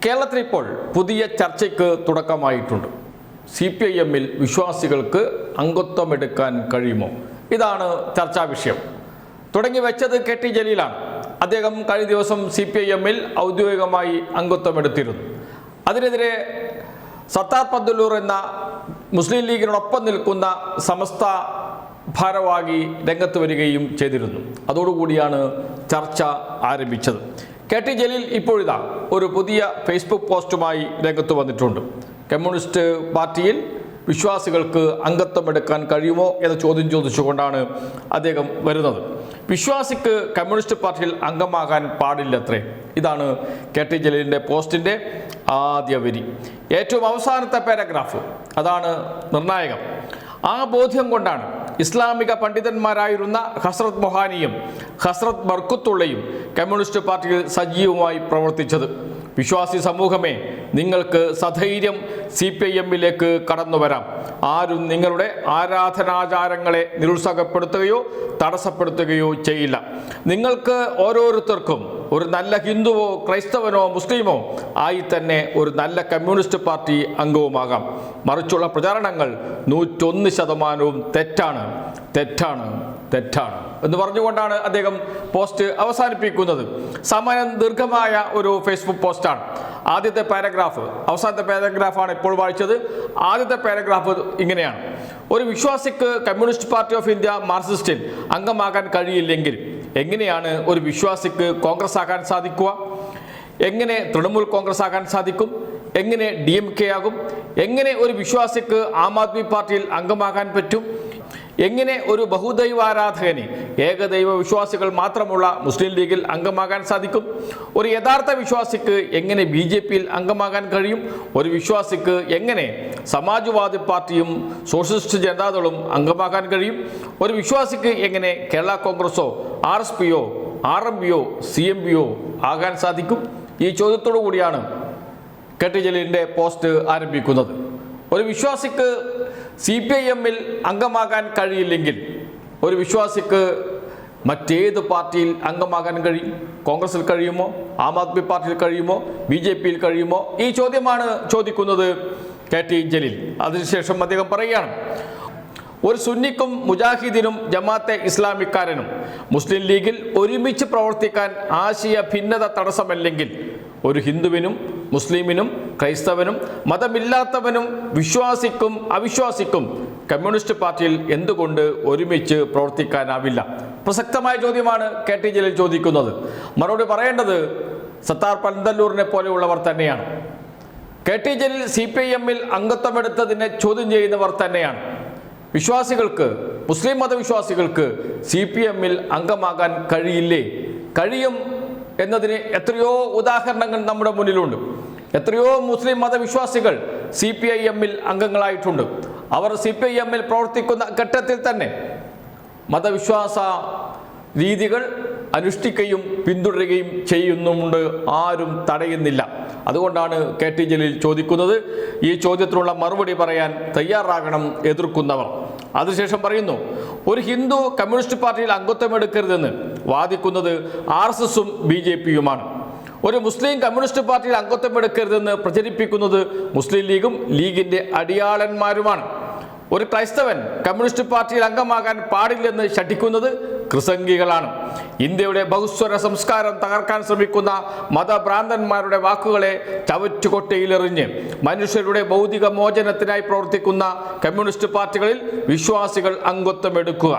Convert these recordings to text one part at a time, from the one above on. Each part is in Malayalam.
കേരളത്തിൽ ഇപ്പോൾ പുതിയ ചർച്ചയ്ക്ക് തുടക്കമായിട്ടുണ്ട്. CPIM-ൽ വിശ്വാസികൾക്ക് അംഗത്വമെടുക്കാൻ കഴിയുമോ? ഇതാണ് ചർച്ചാ വിഷയം. തുടങ്ങി വെച്ചത് KT ജലീലാണ്. അദ്ദേഹം കഴിഞ്ഞ ദിവസം CPIM-ൽ ഔദ്യോഗികമായി അംഗത്വമെടുത്തിരുന്നു. അതിനെതിരെ സത്താർ പന്തല്ലൂർ എന്ന മുസ്ലിം ലീഗിനോടൊപ്പം നിൽക്കുന്ന സമസ്ത ഭാരവാഹി രംഗത്ത് വരികയും ചെയ്തിരുന്നു. അതോടുകൂടിയാണ് ചർച്ച ആരംഭിച്ചത്. KT ജലീൽ ഇപ്പോഴിതാ ഒരു പുതിയ ഫേസ്ബുക്ക് പോസ്റ്റുമായി രംഗത്ത് വന്നിട്ടുണ്ട്. കമ്മ്യൂണിസ്റ്റ് പാർട്ടിയിൽ വിശ്വാസികൾക്ക് അംഗത്വമെടുക്കാൻ കഴിയുമോ എന്ന ചോദ്യം ചോദിച്ചുകൊണ്ടാണ് അദ്ദേഹം വരുന്നത്. വിശ്വാസിക്ക് കമ്മ്യൂണിസ്റ്റ് പാർട്ടിയിൽ അംഗമാകാൻ പാടില്ലത്രേ. ഇതാണ് KT ജലീലിൻ്റെ പോസ്റ്റിൻ്റെ ആദ്യ വരി. ഏറ്റവും അവസാനത്തെ പാരഗ്രാഫ് അതാണ് നിർണായകം. ആ ബോധ്യം കൊണ്ടാണ് ഇസ്ലാമിക പണ്ഡിതന്മാരായിരുന്ന ഹസ്രത്ത് മൊഹാനിയും ഹസ്രത്ത് ബർക്കത്തുള്ളയും കമ്മ്യൂണിസ്റ്റ് പാർട്ടിയിൽ സജീവമായി പ്രവർത്തിച്ചത്. വിശ്വാസി സമൂഹമേ, നിങ്ങൾക്ക് സധൈര്യം CPIM-ലേക്ക് കടന്നു വരാം. ആരും നിങ്ങളുടെ ആരാധനാചാരങ്ങളെ നിരുത്സാഹപ്പെടുത്തുകയോ തടസ്സപ്പെടുത്തുകയോ ചെയ്യില്ല. നിങ്ങൾക്ക് ഓരോരുത്തർക്കും ഒരു നല്ല ഹിന്ദുവോ ക്രൈസ്തവനോ മുസ്ലിമോ ആയി തന്നെ ഒരു നല്ല കമ്മ്യൂണിസ്റ്റ് പാർട്ടി അംഗവുമാകാം. മറിച്ചുള്ള പ്രചാരണങ്ങൾ 101% തെറ്റാണ് തെറ്റാണ് തെറ്റാണ് എന്ന് പറഞ്ഞുകൊണ്ടാണ് അദ്ദേഹം പോസ്റ്റ് അവസാനിപ്പിക്കുന്നത്. സമാനം ദീർഘമായ ഒരു ഫേസ്ബുക്ക് പോസ്റ്റാണ്. ആദ്യത്തെ പാരഗ്രാഫ്, അവസാനത്തെ പാരഗ്രാഫാണ് ഇപ്പോൾ വായിച്ചത്. ആദ്യത്തെ പാരഗ്രാഫ് ഇങ്ങനെയാണ്: ഒരു വിശ്വാസിക്ക് കമ്മ്യൂണിസ്റ്റ് പാർട്ടി ഓഫ് ഇന്ത്യ മാർക്സിസ്റ്റിൽ അംഗമാകാൻ കഴിയില്ലെങ്കിൽ എങ്ങനെയാണ് ഒരു വിശ്വാസിക്ക് കോൺഗ്രസ് ആകാൻ സാധിക്കുക? എങ്ങനെ തൃണമൂൽ കോൺഗ്രസ് ആകാൻ സാധിക്കും? എങ്ങനെ DMK ആകും? എങ്ങനെ ഒരു വിശ്വാസിക്ക് ആം ആദ്മി പാർട്ടിയിൽ അംഗമാകാൻ പറ്റും? എങ്ങനെ ഒരു ബഹുദൈവാരാധകന് ഏകദൈവ വിശ്വാസികൾ മാത്രമുള്ള മുസ്ലിം ലീഗിൽ അംഗമാകാൻ സാധിക്കും? ഒരു യഥാർത്ഥ വിശ്വാസിക്ക് എങ്ങനെ BJP-യിൽ അംഗമാകാൻ കഴിയും? ഒരു വിശ്വാസിക്ക് എങ്ങനെ സമാജ്വാദി പാർട്ടിയും സോഷ്യലിസ്റ്റ് ജനതാദളും അംഗമാകാൻ കഴിയും? ഒരു വിശ്വാസിക്ക് എങ്ങനെ കേരള കോൺഗ്രസോ RSPയോ RMPയോ CMPയോ ആകാൻ സാധിക്കും? ഈ ചോദ്യത്തോടു കൂടിയാണ് KT ജലീലിൻ്റെ പോസ്റ്റ് ആരംഭിക്കുന്നത്. ഒരു വിശ്വാസിക്ക് CPIM-ൽ അംഗമാകാൻ കഴിയില്ലെങ്കിൽ ഒരു വിശ്വാസിക്ക് മറ്റേത് പാർട്ടിയിൽ അംഗമാകാൻ കഴിയും? കോൺഗ്രസിൽ കഴിയുമോ? ആം ആദ്മി പാർട്ടിയിൽ കഴിയുമോ? BJP-യിൽ കഴിയുമോ? ഈ ചോദ്യമാണ് ചോദിക്കുന്നത് KT ജലീൽ. അതിനുശേഷം അദ്ദേഹം പറയുകയാണ്: ഒരു സുന്നിക്കും മുജാഹിദിനും ജമാഅത്തെ ഇസ്ലാമിക്കാരനും മുസ്ലിം ലീഗിൽ ഒരുമിച്ച് പ്രവർത്തിക്കാൻ ആശയ ഭിന്നത തടസ്സമല്ലെങ്കിൽ ഒരു ഹിന്ദുവിനും മുസ്ലിമിനും ക്രൈസ്തവനും മതമില്ലാത്തവനും വിശ്വാസിക്കും അവിശ്വാസിക്കും കമ്മ്യൂണിസ്റ്റ് പാർട്ടിയിൽ എന്തുകൊണ്ട് ഒരുമിച്ച് പ്രവർത്തിക്കാനാവില്ല? പ്രസക്തമായ ചോദ്യമാണ് KT ജലീൽ ചോദിക്കുന്നത്. മറുപടി പറയേണ്ടത് സത്താർ പന്തല്ലൂരിനെ പോലെയുള്ളവർ തന്നെയാണ്. KT ജലീൽ CPIM-ൽ അംഗത്വമെടുത്തതിനെ ചോദ്യം ചെയ്യുന്നവർ തന്നെയാണ്. വിശ്വാസികൾക്ക്, മുസ്ലിം മതവിശ്വാസികൾക്ക് CPIM-ൽ അംഗമാകാൻ കഴിയില്ലേ? കഴിയും എന്നതിന് എത്രയോ ഉദാഹരണങ്ങൾ നമ്മുടെ മുന്നിലുണ്ട്. എത്രയോ മുസ്ലിം മതവിശ്വാസികൾ CPIM-ൽ അംഗങ്ങളായിട്ടുണ്ട്. അവർ CPIM-ൽ പ്രവർത്തിക്കുന്ന ഘട്ടത്തിൽ തന്നെ മതവിശ്വാസ രീതികൾ അനുഷ്ഠിക്കുകയും പിന്തുടരുകയും ചെയ്യുന്നുമുണ്ട്. ആരും തടയുന്നില്ല. അതുകൊണ്ടാണ് KT ജലീൽ ചോദിക്കുന്നത്. ഈ ചോദ്യത്തിനുള്ള മറുപടി പറയാൻ തയ്യാറാകണം എതിർക്കുന്നവർ. അതിനുശേഷം പറയുന്നു: ഒരു ഹിന്ദു കമ്മ്യൂണിസ്റ്റ് പാർട്ടിയിൽ അംഗത്വമെടുക്കരുതെന്ന് വാദിക്കുന്നത് RSS-ഉം BJP-യുമാണ്. ഒരു മുസ്ലിം കമ്മ്യൂണിസ്റ്റ് പാർട്ടിയിൽ അംഗത്വമെടുക്കരുതെന്ന് പ്രചരിപ്പിക്കുന്നത് മുസ്ലിം ലീഗും ലീഗിൻ്റെ അടിയാളന്മാരുമാണ്. ഒരു ക്രൈസ്തവൻ കമ്മ്യൂണിസ്റ്റ് പാർട്ടിയിൽ അംഗമാകാൻ പാടില്ലെന്ന് ശഠിക്കുന്നത് ക്രിസംഗികളാണ്. ഇന്ത്യയുടെ ബഹുസ്വര സംസ്കാരം തകർക്കാൻ ശ്രമിക്കുന്ന മതഭ്രാന്തന്മാരുടെ വാക്കുകളെ ചവറ്റുകൊട്ടയിലെറിഞ്ഞ് മനുഷ്യരുടെ ഭൗതിക മോചനത്തിനായി പ്രവർത്തിക്കുന്ന കമ്മ്യൂണിസ്റ്റ് പാർട്ടികളിൽ വിശ്വാസികൾ അംഗത്വമെടുക്കുക.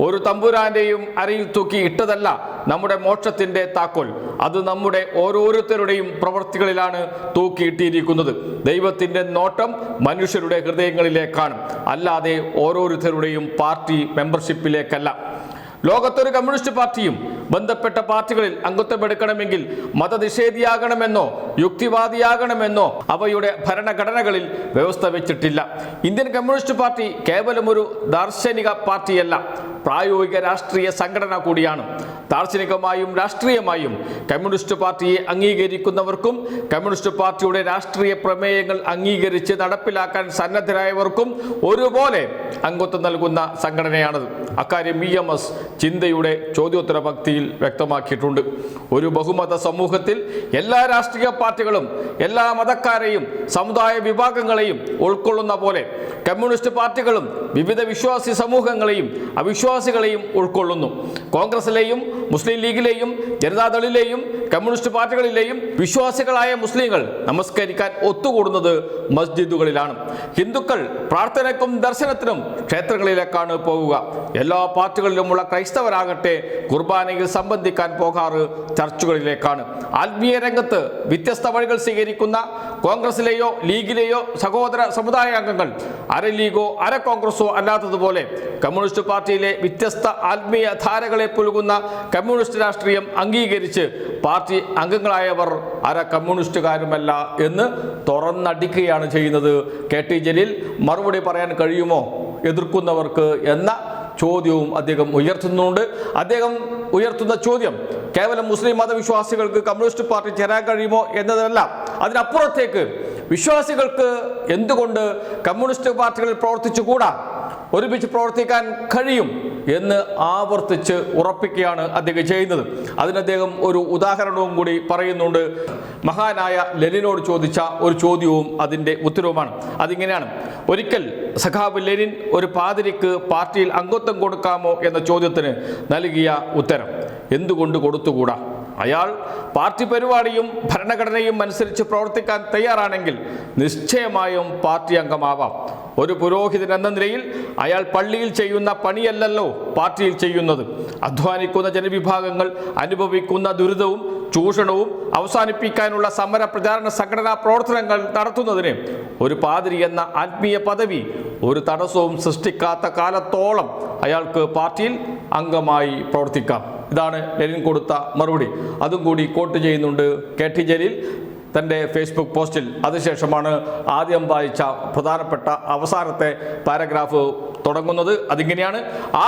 ഒരു തമ്പുരാന്റെയും അരയിൽ തൂക്കി ഇട്ടതല്ല നമ്മുടെ മോക്ഷത്തിൻ്റെ താക്കോൽ. അത് നമ്മുടെ ഓരോരുത്തരുടെയും പ്രവൃത്തികളിലാണ് തൂക്കിയിട്ടിരിക്കുന്നത്. ദൈവത്തിൻ്റെ നോട്ടം മനുഷ്യരുടെ ഹൃദയങ്ങളിലേക്കാണ്, അല്ലാതെ ഓരോരുത്തരുടെയും പാർട്ടി മെമ്പർഷിപ്പിലേക്കല്ല. ലോകത്തൊരു കമ്മ്യൂണിസ്റ്റ് പാർട്ടിയും ബന്ധപ്പെട്ട പാർട്ടികളിൽ അംഗത്വമെടുക്കണമെങ്കിൽ മതനിഷേധിയാകണമെന്നോ യുക്തിവാദിയാകണമെന്നോ അവയുടെ ഭരണഘടനകളിൽ വ്യവസ്ഥ വെച്ചിട്ടില്ല. ഇന്ത്യൻ കമ്മ്യൂണിസ്റ്റ് പാർട്ടി കേവലം ഒരു ദാർശനിക പാർട്ടിയല്ല, പ്രായോഗിക രാഷ്ട്രീയ സംഘടന കൂടിയാണ്. ദാർശനികമായും രാഷ്ട്രീയമായും കമ്മ്യൂണിസ്റ്റ് പാർട്ടിയെ അംഗീകരിക്കുന്നവർക്കും കമ്മ്യൂണിസ്റ്റ് പാർട്ടിയുടെ രാഷ്ട്രീയ പ്രമേയങ്ങൾ അംഗീകരിച്ച് നടപ്പിലാക്കാൻ സന്നദ്ധരായവർക്കും ഒരുപോലെ അംഗത്വം നൽകുന്ന സംഘടനയാണത്. അക്കാര്യം EMS ചിന്തയുടെ ചോദ്യോത്തര ഭക്തിയിൽ വ്യക്തമാക്കിയിട്ടുണ്ട്. ഒരു ബഹുമത സമൂഹത്തിൽ എല്ലാ രാഷ്ട്രീയ പാർട്ടികളും എല്ലാ മതക്കാരെയും സമുദായ വിഭാഗങ്ങളെയും ഉൾക്കൊള്ളുന്ന പോലെ കമ്മ്യൂണിസ്റ്റ് പാർട്ടികളും വിവിധ വിശ്വാസി സമൂഹങ്ങളെയും അവിശ്വാസികളെയും ഉൾക്കൊള്ളുന്നു. കോൺഗ്രസിലെയും മുസ്ലിം ലീഗിലെയും ജനതാദളിലെയും കമ്മ്യൂണിസ്റ്റ് പാർട്ടികളിലെയും വിശ്വാസികളായ മുസ്ലിങ്ങൾ നമസ്കരിക്കാൻ ഒത്തുകൂടുന്നത് മസ്ജിദുകളിലാണ്. ഹിന്ദുക്കൾ പ്രാർത്ഥനയ്ക്കും ദർശനത്തിനും ക്ഷേത്രങ്ങളിലേക്കാണ് പോകുക. എല്ലാ പാർട്ടികളിലുമുള്ള ക്രൈസ്തവരാകട്ടെ കുർബാനയിൽ സംബന്ധിക്കാൻ പോകാറ് ചർച്ചുകളിലേക്കാണ്. ആത്മീയ രംഗത്ത് വ്യത്യസ്ത വഴികൾ സ്വീകരിക്കുന്ന കോൺഗ്രസിലെയോ ലീഗിലെയോ സഹോദര സമുദായ അംഗങ്ങൾ അര ലീഗോ അര കോൺഗ്രസോ അല്ലാത്തതുപോലെ കമ്മ്യൂണിസ്റ്റ് പാർട്ടിയിലെ വ്യത്യസ്ത ആത്മീയ ധാരകളെ പുലുകുന്ന കമ്മ്യൂണിസ്റ്റ് രാഷ്ട്രീയം അംഗീകരിച്ച് പാർട്ടി അംഗങ്ങളായവർ അര കമ്മ്യൂണിസ്റ്റുകാരുമല്ല എന്ന് തുറന്നടിക്കുകയാണ് ചെയ്യുന്നത്. KT ജലീൽ മറുപടി പറയാൻ കഴിയുമോ എതിർക്കുന്നവർക്ക് എന്ന ചോദ്യവും അദ്ദേഹം ഉയർത്തുന്നുണ്ട്. അദ്ദേഹം ഉയർത്തുന്ന ചോദ്യം കേവലം മുസ്ലിം മതവിശ്വാസികൾക്ക് കമ്മ്യൂണിസ്റ്റ് പാർട്ടി ചേരാൻ കഴിയുമോ എന്നതല്ല, അതിനപ്പുറത്തേക്ക് വിശ്വാസികൾക്ക് എന്തുകൊണ്ട് കമ്മ്യൂണിസ്റ്റ് പാർട്ടികളിൽ പ്രവർത്തിച്ചുകൂടാ, ഒരുമിച്ച് പ്രവർത്തിക്കാൻ കഴിയും എന്ന് ആവർത്തിച്ച് ഉറപ്പിക്കുകയാണ് അദ്ദേഹം ചെയ്യുന്നത്. അതിന് അദ്ദേഹം ഒരു ഉദാഹരണവും കൂടി പറയുന്നുണ്ട്. മഹാനായ ലെനിനോട് ചോദിച്ച ഒരു ചോദ്യവും അതിൻ്റെ ഉത്തരവുമാണ്. അതിങ്ങനെയാണ്: ഒരിക്കൽ സഖാബ് ലെനിൻ ഒരു പാതിരിക്ക് പാർട്ടിയിൽ അംഗത്വം കൊടുക്കാമോ എന്ന ചോദ്യത്തിന് നൽകിയ ഉത്തരം: എന്തുകൊണ്ട് കൊടുത്തുകൂടാ? അയാൾ പാർട്ടി പരിപാടിയും ഭരണഘടനയും അനുസരിച്ച് പ്രവർത്തിക്കാൻ തയ്യാറാണെങ്കിൽ നിശ്ചയമായും പാർട്ടി അംഗമാവാം. ഒരു പുരോഹിതൻ എന്ന നിലയിൽ അയാൾ പള്ളിയിൽ ചെയ്യുന്ന പണിയല്ലല്ലോ പാർട്ടിയിൽ ചെയ്യുന്നത്. അധ്വാനിക്കുന്ന ജനവിഭാഗങ്ങൾ അനുഭവിക്കുന്ന ദുരിതവും ചൂഷണവും അവസാനിപ്പിക്കാനുള്ള സമര പ്രചാരണ സംഘടനാ പ്രവർത്തനങ്ങൾ നടത്തുന്നതിന് ഒരു പാതിരി എന്ന ആത്മീയ പദവി ഒരു തടസ്സവും സൃഷ്ടിക്കാത്ത കാലത്തോളം അയാൾക്ക് പാർട്ടിയിൽ അംഗമായി പ്രവർത്തിക്കാം. ഇതാണ് ലെനിൻ കൊടുത്ത മറുപടി. അതും കൂടി കോട്ട് ചെയ്യുന്നുണ്ട് KT ജലീൽ തൻ്റെ ഫേസ്ബുക്ക് പോസ്റ്റിൽ. അതിനുശേഷമാണ് ആദ്യം വായിച്ച പ്രധാനപ്പെട്ട അവസാനത്തെ പാരഗ്രാഫ് തുടങ്ങുന്നത്. അതിങ്ങനെയാണ്: ആ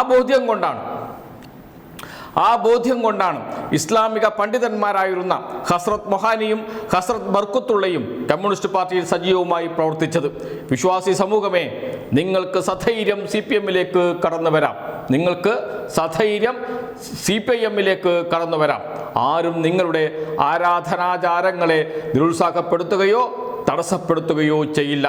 ബോധ്യം കൊണ്ടാണ് ഇസ്ലാമിക പണ്ഡിതന്മാരായിരുന്ന ഹസ്രത്ത് മൊഹാനിയും ഹസ്രത്ത് ബർക്കുത്തുള്ളയും കമ്മ്യൂണിസ്റ്റ് പാർട്ടിയിൽ സജീവമായി പ്രവർത്തിച്ചത്. വിശ്വാസി സമൂഹമേ, നിങ്ങൾക്ക് സധൈര്യം CPM-ലേക്ക് കടന്നു വരാം. നിങ്ങൾക്ക് സധൈര്യം CPIM-ലേക്ക് കടന്നു വരാം. ആരും നിങ്ങളുടെ ആരാധനാചാരങ്ങളെ നിരുത്സാഹപ്പെടുത്തുകയോ തടസ്സപ്പെടുത്തുകയോ ചെയ്യില്ല.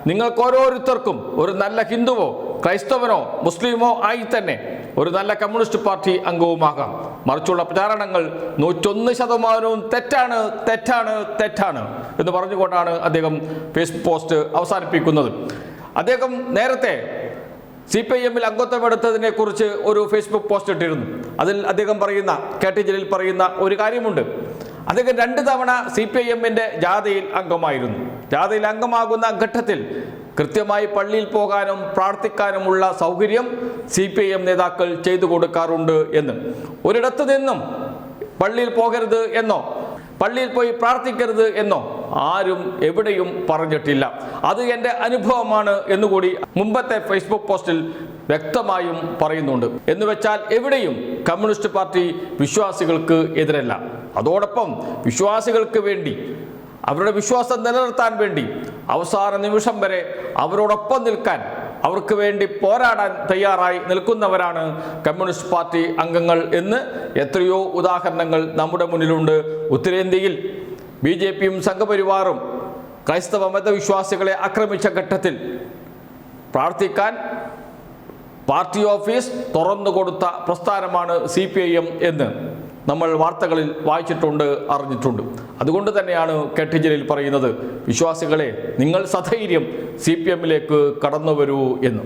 നിങ്ങൾക്ക് ഓരോരുത്തർക്കും ഒരു നല്ല ഹിന്ദുവോ ക്രൈസ്തവനോ മുസ്ലിമോ ആയി തന്നെ ഒരു നല്ല കമ്മ്യൂണിസ്റ്റ് പാർട്ടി അംഗവുമാകാം. മറിച്ചുള്ള പ്രചാരണങ്ങൾ 101% തെറ്റാണ് തെറ്റാണ് തെറ്റാണ് എന്ന് പറഞ്ഞുകൊണ്ടാണ് അദ്ദേഹം ഫേസ്ബുക്ക് പോസ്റ്റ് അവസാനിപ്പിക്കുന്നത്. അദ്ദേഹം നേരത്തെ CPIM-ൽ അംഗത്വമെടുത്തതിനെ കുറിച്ച് ഒരു ഫേസ്ബുക്ക് പോസ്റ്റ് ഇട്ടിരുന്നു. അതിൽ അദ്ദേഹം പറയുന്ന KT ജലീൽ പറയുന്ന ഒരു കാര്യമുണ്ട്. അദ്ദേഹം 2 തവണ CPIM-ന്റെ ജാഥയിൽ അംഗമായിരുന്നു. ജാഥയിൽ അംഗമാകുന്ന ഘട്ടത്തിൽ കൃത്യമായി പള്ളിയിൽ പോകാനും പ്രാർത്ഥിക്കാനുമുള്ള സൗകര്യം CPIM നേതാക്കൾ ചെയ്തു കൊടുക്കാറുണ്ട് എന്ന്. ഒരിടത്തു നിന്നും പള്ളിയിൽ പോകരുത് എന്നോ പള്ളിയിൽ പോയി പ്രാർത്ഥിക്കരുത് എന്നോ ആരും എവിടെയും പറഞ്ഞിട്ടില്ല. അത് എൻ്റെ അനുഭവമാണ് എന്നുകൂടി മുമ്പത്തെ ഫേസ്ബുക്ക് പോസ്റ്റിൽ വ്യക്തമായും പറയുന്നുണ്ട്. എന്ന് വെച്ചാൽ എവിടെയും കമ്മ്യൂണിസ്റ്റ് പാർട്ടി വിശ്വാസികൾക്ക് എതിരല്ല. അതോടൊപ്പം വിശ്വാസികൾക്ക് വേണ്ടി, അവരുടെ വിശ്വാസം നിലനിർത്താൻ വേണ്ടി അവസാന നിമിഷം വരെ അവരോടൊപ്പം നിൽക്കാൻ, അവർക്ക് വേണ്ടി പോരാടാൻ തയ്യാറായി നിൽക്കുന്നവരാണ് കമ്മ്യൂണിസ്റ്റ് പാർട്ടി അംഗങ്ങൾ എന്ന് എത്രയോ ഉദാഹരണങ്ങൾ നമ്മുടെ മുന്നിലുണ്ട്. ഉത്തരേന്ത്യയിൽ BJP-യും സംഘപരിവാറും ക്രൈസ്തവ മതവിശ്വാസികളെ ആക്രമിച്ച ഘട്ടത്തിൽ പ്രാർത്ഥിക്കാൻ പാർട്ടി ഓഫീസ് തുറന്നുകൊടുത്ത പ്രസ്ഥാനമാണ് CPIM എന്ന് നമ്മൾ വാർത്തകളിൽ വായിച്ചിട്ടുണ്ട്, അറിഞ്ഞിട്ടുണ്ട്. അതുകൊണ്ട് തന്നെയാണ് KT ജലീൽ പറയുന്നത്: വിശ്വാസികളെ, നിങ്ങൾ സധൈര്യം CPM-ലേക്ക് കടന്നു വരൂ എന്ന്.